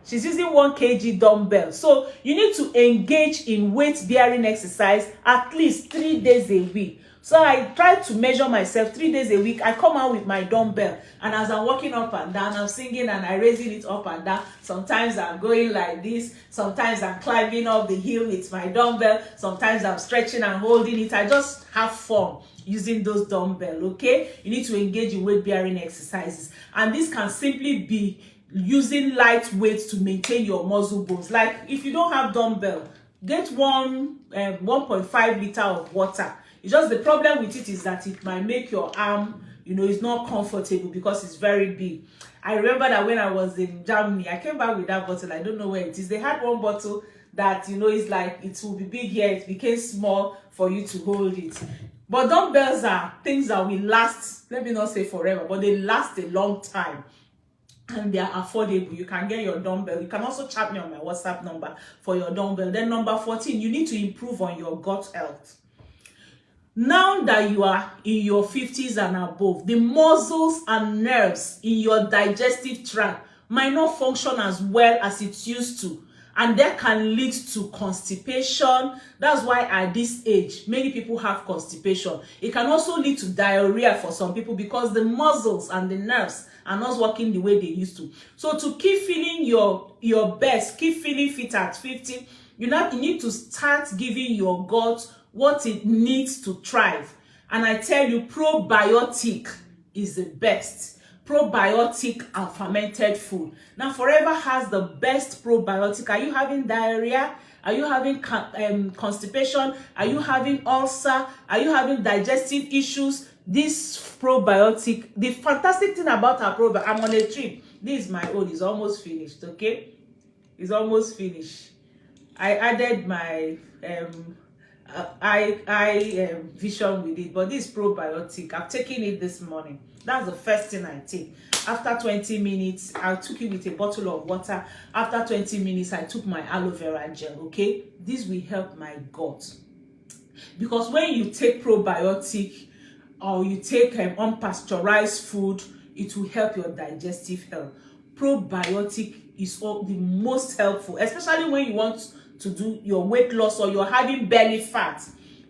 she's using 1 kg dumbbell. So you need to engage in weight bearing exercise at least 3 days a week. So I try to measure myself 3 days a week. I come out with my dumbbell, and as I'm walking up and down, I'm singing and I'm raising it up and down. Sometimes I'm going like this. Sometimes I'm climbing up the hill with my dumbbell. Sometimes I'm stretching and holding it. I just have fun using those dumbbell. Okay, you need to engage in weight bearing exercises, and this can simply be using light weights to maintain your muscle bones. Like if you don't have dumbbell, get 1.5 liter of water. It's just the problem with it is that it might make your arm, you know, it's not comfortable because it's very big. I remember that when I was in Germany, I came back with that bottle. I don't know where it is. They had one bottle that, you know, is like, it will be big here. It became small for you to hold it. But dumbbells are things that will last, let me not say forever, but they last a long time. And they are affordable. You can get your dumbbell. You can also chat me on my WhatsApp number for your dumbbell. Then number 14, you need to improve on your gut health. Now that you are in your 50s and above, the muscles and nerves in your digestive tract might not function as well as it used to, and that can lead to constipation. That's why at this age, many people have constipation. It can also lead to diarrhea for some people because the muscles and the nerves are not working the way they used to. So to keep feeling your best, keep feeling fit at 50, you need to start giving your gut what it needs to thrive. And I tell you, probiotic is the best. Probiotic and fermented food. Now, Forever has the best probiotic. Are you having diarrhea? Are you having constipation? Are you having ulcer? Are you having digestive issues? This probiotic, the fantastic thing about our probiotic, I'm on a trip. This is my own. It's almost finished, okay? It's almost finished. I added my vision with it, but this probiotic, I've taken it this morning. That's the first thing I take. After 20 minutes, I took it with a bottle of water. After 20 minutes, I took my aloe vera gel, okay? This will help my gut. Because when you take probiotic or you take unpasteurized food, it will help your digestive health. Probiotic is the most helpful, especially when you want to do your weight loss or you're having belly fat.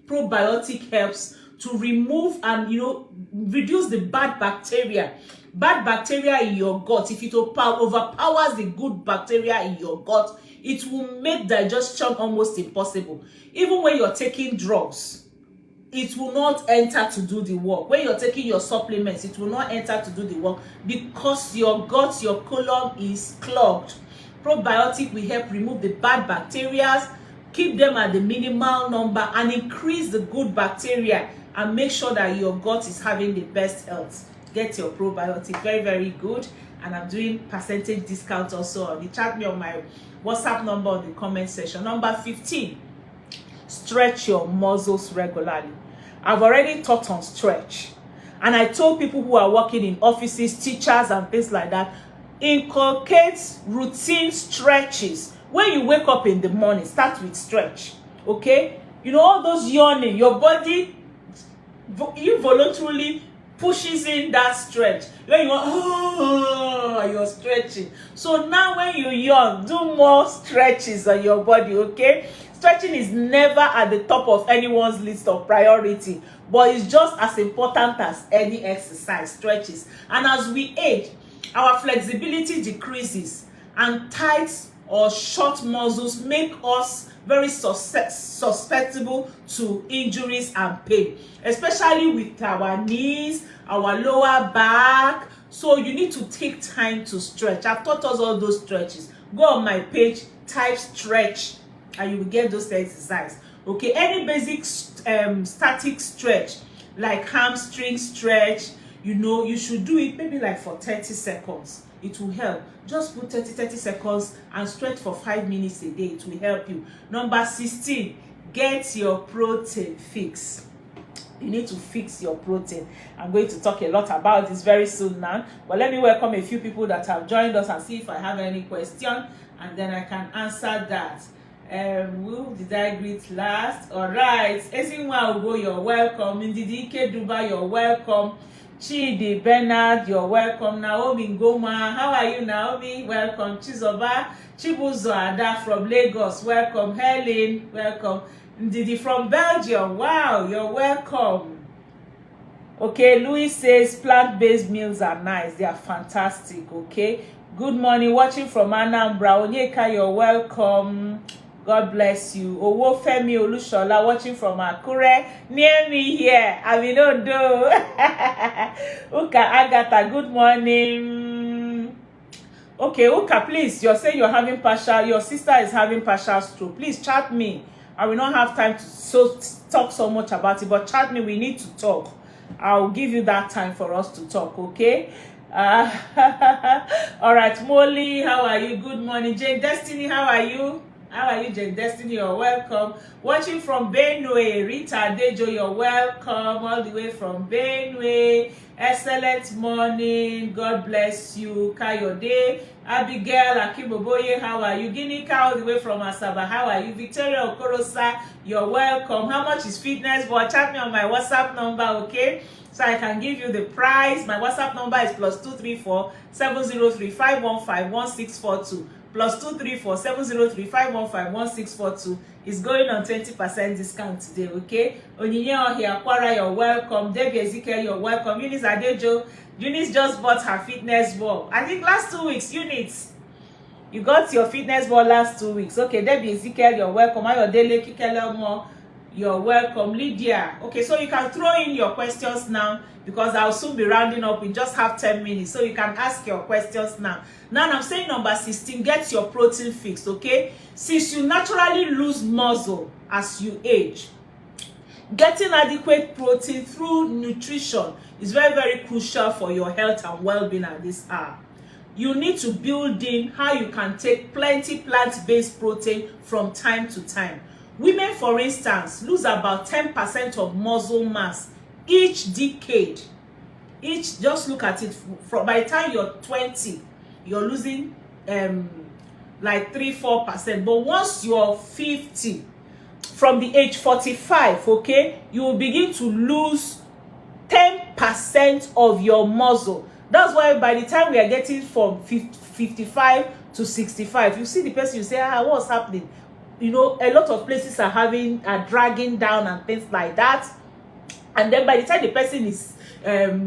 Probiotic helps to remove and, you know, reduce the bad bacteria in your gut. If it overpowers the good bacteria in your gut, it will make digestion almost impossible. Even when you're taking drugs, it will not enter to do the work. When you're taking your supplements, it will not enter to do the work because your gut, your colon is clogged. Probiotic will help remove the bad bacteria, keep them at the minimal number, and increase the good bacteria and make sure that your gut is having the best health. Get your probiotic, very, very good. And I'm doing percentage discount also on it. Chat me on my WhatsApp number on the comment section. Number 15, stretch your muscles regularly. I've already talked on stretch, and I told people who are working in offices, teachers and things like that, inculcate routine stretches. When you wake up in the morning, start with stretch. Okay, you know, all those yawning, your body involuntarily pushes in that stretch. When you go, you're stretching. So now when you yawn, do more stretches on your body. Okay, stretching is never at the top of anyone's list of priority, but it's just as important as any exercise. Stretches. And as we age, our flexibility decreases and tight or short muscles make us very susceptible to injuries and pain, especially with our knees, our lower back. So you need to take time to stretch. I've taught us all those stretches. Go on my page, type stretch, and you will get those exercises. Okay, any basic static stretch like hamstring stretch, you should do it maybe like for 30 seconds. It will help. Just put 30 seconds and stretch for 5 minutes a day. It will help you. Number 16, get your protein fix. You need to fix your protein. I'm going to talk a lot about this very soon now, but let me welcome a few people that have joined us and see if I have any question, and then I can answer that. Who did I greet last? All right, Ezinwa Ugo, you're welcome. Ndidike Duba, you're welcome. Chidi Bernard, you're welcome. Naomi Ngoma, how are you, Naomi? Welcome. Chizoba Chibuzo Ada from Lagos, welcome. Helen, welcome. Ndidi from Belgium, wow, you're welcome. Okay, Louis says plant-based meals are nice, they are fantastic. Okay, good morning, watching from Anambra. Onyeka, you're welcome. God bless you. Owofemi Olushola, watching from Akure, near me here. Aminodo. Uka Agatha, good morning. Okay, Uka, please, you're saying you're having your sister is having partial stroke. Please chat me. I will not have time to talk so much about it, but chat me, we need to talk. I'll give you that time for us to talk, okay? All right, Molly, how are you? Good morning. Jane Destiny, how are you? How are you, Jane Destiny? You're welcome. Watching from Benue, Rita Dejo, you're welcome. All the way from Benue. Excellent morning. God bless you. Kayode. Abigail Akiboboye, how are you? Ginika, all the way from Asaba, how are you? Victoria Okorosa, you're welcome. How much is fitness? But chat me on my WhatsApp number, okay? So I can give you the price. My WhatsApp number is +234 703 515 1642. +234 703 515 1642. Is going on 20% discount today, okay? Onyinye Ohiakwara, you're welcome. Debbie Ezekiel, you're welcome. Eunice Adejo, Eunice just bought her fitness ball. I think last 2 weeks, Eunice, you got your fitness ball last 2 weeks. Okay, Debbie Ezekiel, you're welcome. Ayodele Kikelemo, you're welcome. Lydia, okay, so you can throw in your questions now because I'll soon be rounding up. We just have 10 minutes, so you can ask your questions now. Now I'm saying number 16, get your protein fixed, okay? Since you naturally lose muscle as you age, getting adequate protein through nutrition is very, very crucial for your health and well-being at this hour. You need to build in how you can take plenty plant-based protein from time to time. Women, for instance, lose about 10% of muscle mass each decade. Just look at it, by the time you're 20, you're losing like 3-4%. But once you're 50, from the age 45, okay, you will begin to lose 10% of your muscle. That's why by the time we are getting from 55 to 65, you see the person, you say, what's happening? A lot of places are dragging down and things like that. And then by the time the person is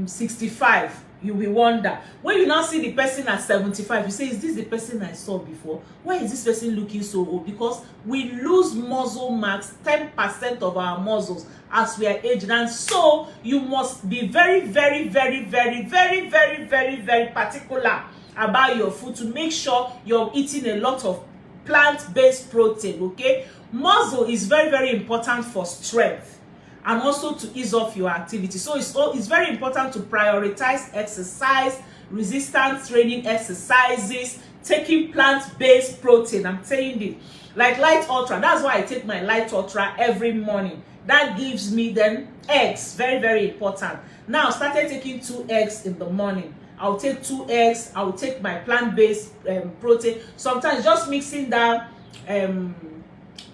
65, you will wonder. When you now see the person at 75, you say, is this the person I saw before? Why is this person looking so old? Because we lose muscle mass, 10% of our muscles as we are aging. And so you must be very, very, very, very, very, very, very, very particular about your food to make sure you're eating a lot of plant-based protein, okay? Muscle is very, very important for strength and also to ease off your activity. So it's very important to prioritize exercise, resistance training exercises, taking plant-based protein. I'm saying this, like Light Ultra. That's why I take my Light Ultra every morning. That gives me then eggs, very, very important. Now I started taking 2 eggs in the morning. I'll take 2 eggs. I'll take my plant-based protein. Sometimes just mixing that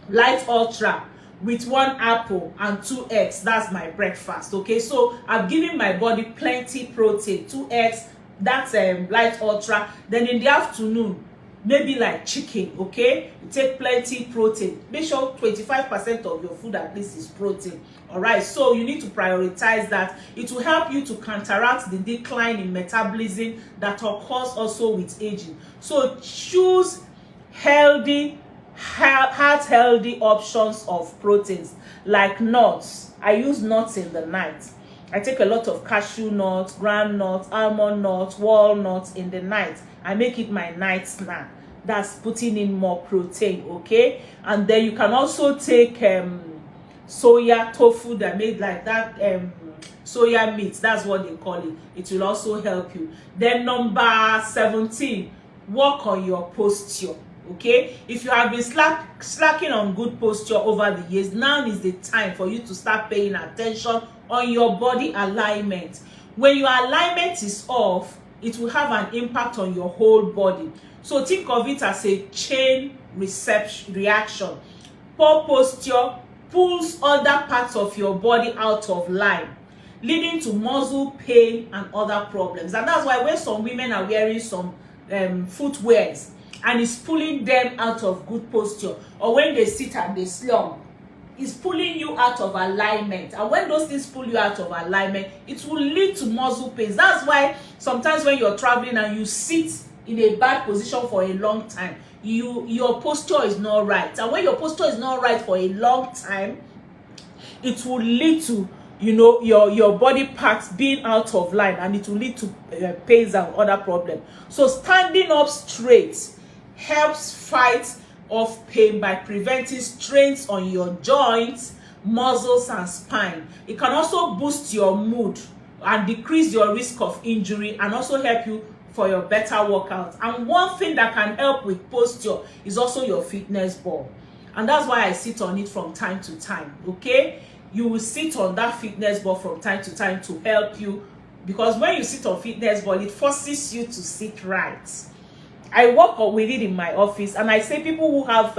Light Ultra with 1 apple and 2 eggs. That's my breakfast, okay? So I'm giving my body plenty protein. 2 eggs, that's Light Ultra. Then in the afternoon, maybe like chicken, okay? You take plenty protein. Make sure 25% of your food at least is protein. All right, so you need to prioritize that. It will help you to counteract the decline in metabolism that occurs also with aging. So choose healthy options of proteins like nuts. I use nuts in the night. I take a lot of cashew nuts, groundnuts, almond nuts, walnuts in the night. I make it my night snack. That's putting in more protein, okay? And then you can also take soya tofu that made like that, soya meat, that's what they call it. It will also help you. Then number 17, work on your posture. Okay, if you have been slacking on good posture over the years, now is the time for you to start paying attention on your body alignment. When your alignment is off, it will have an impact on your whole body. So think of it as a chain reaction. Poor posture pulls other parts of your body out of line, leading to muscle pain and other problems. And that's why when some women are wearing some footwears and it's pulling them out of good posture, or when they sit and they slump, it's pulling you out of alignment. And when those things pull you out of alignment, it will lead to muscle pains. That's why sometimes when you're traveling and you sit in a bad position for a long time, your posture is not right. And when your posture is not right for a long time, it will lead to your body parts being out of line, and it will lead to pains and other problems. So standing up straight helps fight off pain by preventing strains on your joints, muscles, and spine. It can also boost your mood and decrease your risk of injury, and also help you for your better workout. And one thing that can help with posture is also your fitness ball, and that's why I sit on it from time to time. Okay, you will sit on that fitness ball from time to time to help you, because when you sit on fitness ball, it forces you to sit right. I work with it in my office, and I say people who have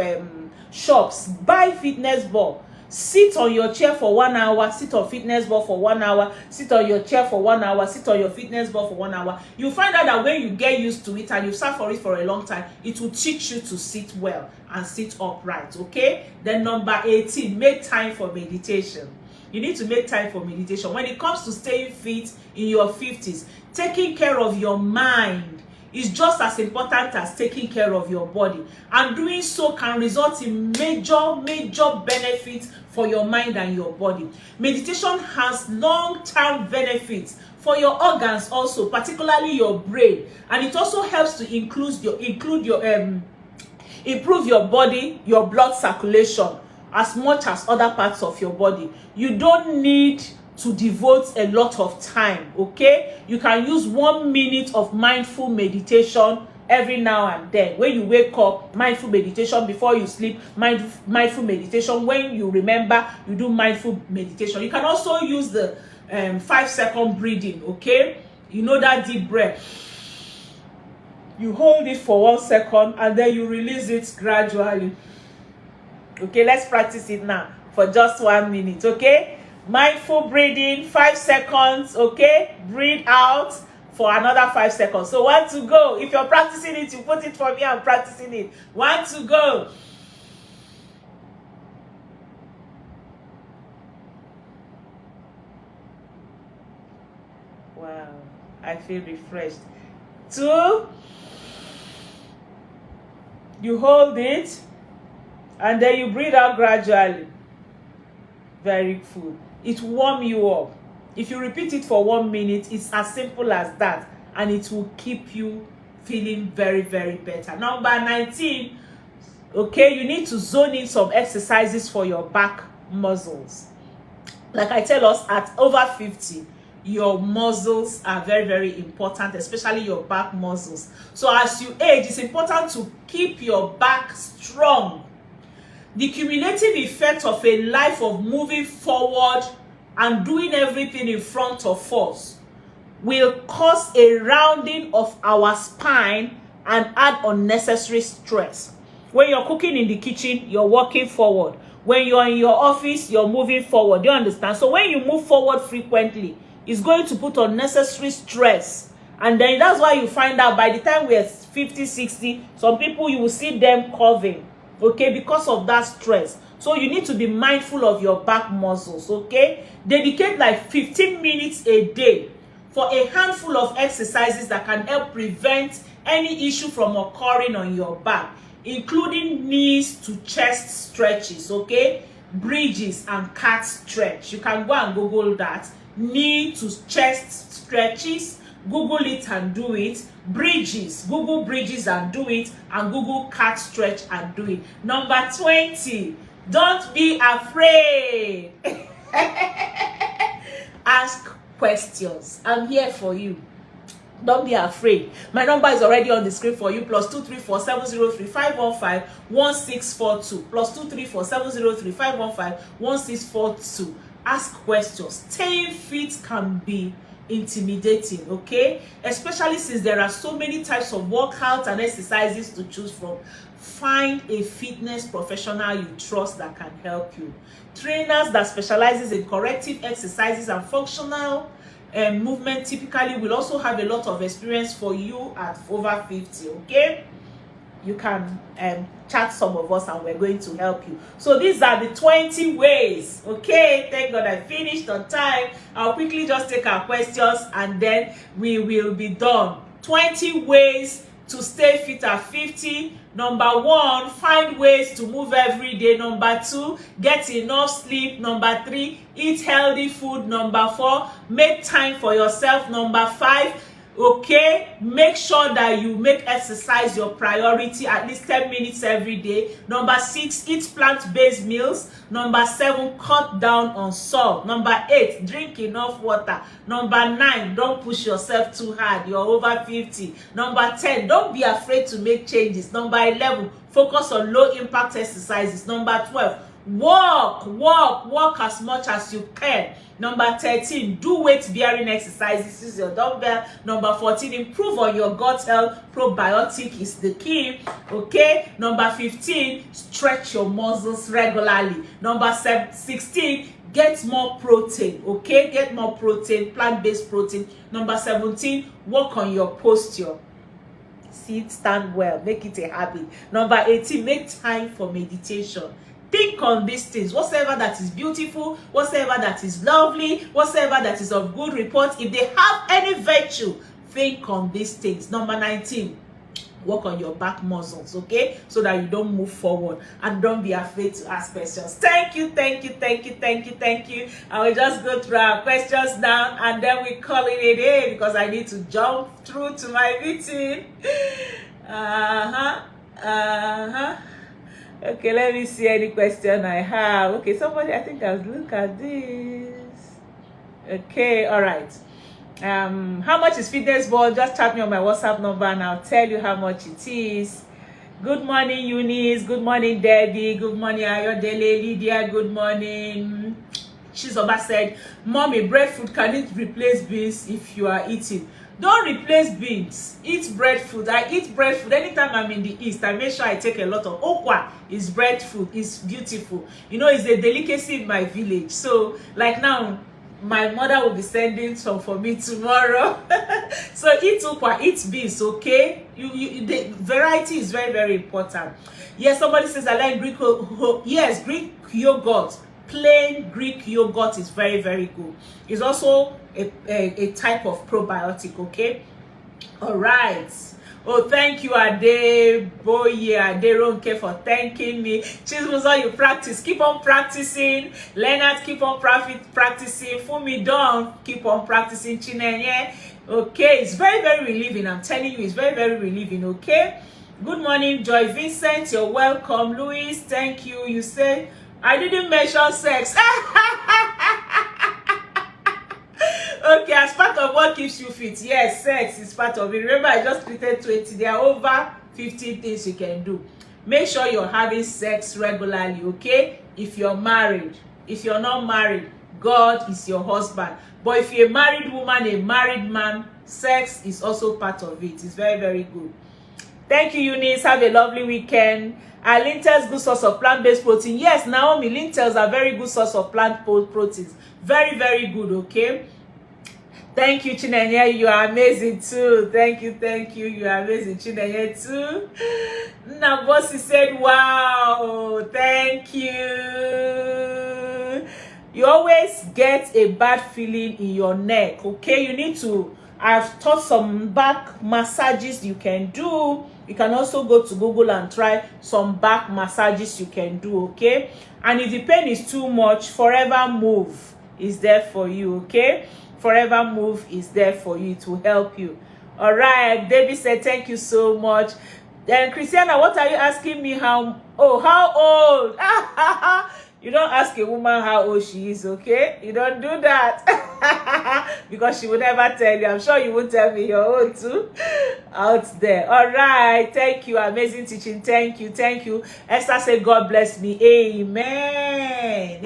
shops, buy fitness ball. Sit on your chair for 1 hour, sit on fitness ball for 1 hour, sit on your chair for 1 hour, sit on your fitness ball for 1 hour. You find out that when you get used to it and you sat for it for a long time, it will teach you to sit well and sit upright, okay? Then number 18, make time for meditation. You need to make time for meditation. When it comes to staying fit in your 50s, taking care of your mind is just as important as taking care of your body, and doing so can result in major benefits for your mind and your body. Meditation has long-term benefits for your organs also, particularly your brain, and it also helps to improve your body, your blood circulation, as much as other parts of your body. You don't need to devote a lot of time, okay? You can use 1 minute of mindful meditation every now and then. When you wake up, mindful meditation. Before you sleep, mindful meditation. When you remember, you do mindful meditation. You can also use the 5-second breathing, okay? You know that deep breath. You hold it for 1 second and then you release it gradually. Okay, let's practice it now for just 1 minute, okay? Mindful breathing, 5 seconds, okay? Breathe out for another 5 seconds. So 1 to go. If you're practicing it, you put it for me. I'm practicing it. 1 to go. Wow, I feel refreshed. 2. You hold it and then you breathe out gradually. Very good. It warm you up. If you repeat it for 1 minute, it's as simple as that, and it will keep you feeling very better. Number 19, okay, you need to zone in some exercises for your back muscles. Like I tell us, at over 50, your muscles are very important, especially your back muscles. So as you age, it's important to keep your back strong. The cumulative effect of a life of moving forward and doing everything in front of us will cause a rounding of our spine and add unnecessary stress. When you're cooking in the kitchen, you're walking forward. When you're in your office, you're moving forward. Do you understand? So when you move forward frequently, it's going to put unnecessary stress. And then that's why you find out by the time we're 50, 60, some people, you will see them curving. Okay, because of that stress. So you need to be mindful of your back muscles, okay? Dedicate like 15 minutes a day for a handful of exercises that can help prevent any issue from occurring on your back. including knees to chest stretches, okay? Bridges and cat stretch. You can go and Google that. Knee to chest stretches. Google it and do it. Bridges. Google bridges and do it. And Google cat stretch and do it. Number 20. Don't be afraid. Ask questions. I'm here for you. Don't be afraid. My number is already on the screen for you. +234 703 515 1642. +234 703 515 1642. Ask questions. Staying fit can be intimidating, okay? Especially since there are so many types of workouts and exercises to choose from. Find a fitness professional you trust that can help you. Trainers that specializes in corrective exercises and functional movement typically will also have a lot of experience for you at over 50, okay? You can chat some of us and we're going to help you. So these are the 20 ways, okay? Thank God I finished on time. I'll quickly just take our questions and then we will be done. 20 ways to stay fit at 50. Number 1, find ways to move every day. Number 2, get enough sleep. Number 3, eat healthy food. Number 4, make time for yourself. Number 5, okay, make sure that you make exercise your priority at least 10 minutes every day. Number 6, eat plant-based meals. Number 7, cut down on salt. Number 8, drink enough water. Number 9, don't push yourself too hard. You're over 50. Number 10, don't be afraid to make changes. Number 11, focus on low-impact exercises. Number 12, walk as much as you can. Number 13, do weight-bearing exercises. Use your dumbbell. Number 14, improve on your gut health. Probiotic is the key. Okay. Number 15, stretch your muscles regularly. Number 16, get more protein. Okay. Get more protein, plant-based protein. Number 17, work on your posture. Sit, stand well. Make it a habit. Number 18, make time for meditation. Think on these things, whatsoever that is beautiful, whatsoever that is lovely, whatsoever that is of good report. If they have any virtue, think on these things. Number 19, work on your back muscles, okay? So that you don't move forward and don't be afraid to ask questions. Thank you. I will just go through our questions now and then we call it a day because I need to jump through to my meeting. Okay, let me see any question I have. Okay, somebody, I think I'll look at this. Okay, all right. How much is fitness ball? Just chat me on my WhatsApp number and I'll tell you how much it is. Good morning, Eunice. Good morning, Debbie. Good morning, Ayodele. Lydia, good morning. Shizoba said, Mommy, breadfruit, can it replace beans if you are eating? Don't replace beans. Eat breadfruit. I eat breadfruit anytime I'm in the East. I make sure I take a lot of okwa. It's breadfruit. It's beautiful. You know, it's a delicacy in my village. So, like now, my mother will be sending some for me tomorrow. So eat okwa, eat beans, okay? The variety is very, very important. Yes, somebody says I like Greek. Yes, Greek yogurt. Plain Greek yogurt is very, very good. It's also a type of probiotic, okay? All right. Oh, thank you, Adeboye Aderonke, for thanking me. Chismuzo, you practice. Keep on practicing. Leonard, keep on practicing. Fumi Don, keep on practicing. Chinenye. Okay, it's very, very relieving. I'm telling you, it's very, very relieving, okay? Good morning, Joy Vincent. You're welcome. Louis, thank you. You said, I didn't measure sex. Okay, as part of what keeps you fit. Yes, sex is part of it. Remember, I just created 20. There are over 50 things you can do. Make sure you're having sex regularly, okay? If you're married. If you're not married, God is your husband. But if you're a married woman, a married man, sex is also part of it. It's very, very good. Thank you, Eunice. Have a lovely weekend. Are lentils good source of plant-based protein? Yes, Naomi, lentils are very good source of plant proteins. Very, very good, okay? Thank you, Chinenye. You are amazing too. Thank you. You are amazing, Chinenye too. Nabosi said, wow, thank you. You always get a bad feeling in your neck, okay? You need to, I've taught some back massages you can do, You can also go to Google and try some back massages you can do, okay? And if the pain is too much, Forever Move is there for you, okay? Forever Move is there for you. It will help you. All right, David said thank you so much. Then Christiana, what are you asking me? How old? You don't ask a woman how old she is, okay? You don't do that. Because she will never tell you. I'm sure you won't tell me your own too out there. All right, thank you. Amazing teaching. Thank you. Esther said God bless me. Amen.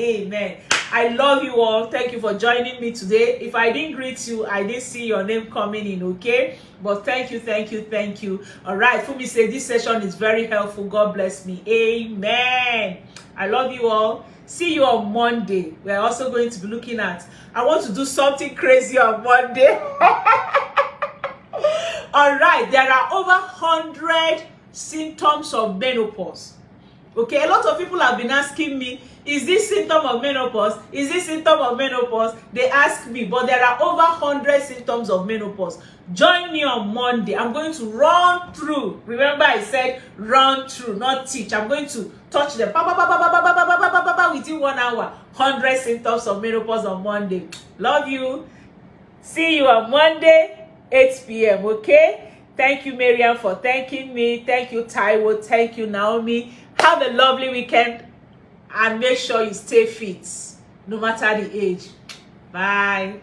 I love you all. Thank you for joining me today. If I didn't greet you, I didn't see your name coming in, okay? But thank you. All right, Fumi said this session is very helpful. God bless me. Amen. I love you all. See you on Monday. We're also going to be looking at, I want to do something crazy on Monday. All right, there are over 100 symptoms of menopause. Okay, a lot of people have been asking me, is this symptom of menopause? Is this symptom of menopause? They ask me, but there are over 100 symptoms of menopause. Join me on Monday. I'm going to run through. Remember, I said run through, not teach. I'm going to touch them within 1 hour. 100 symptoms of menopause on Monday. Love you. See you on Monday, 8 p.m. Okay? Thank you, Miriam, for thanking me. Thank you, Taiwo. Thank you, Naomi. Have a lovely weekend and make sure you stay fit no matter the age. Bye.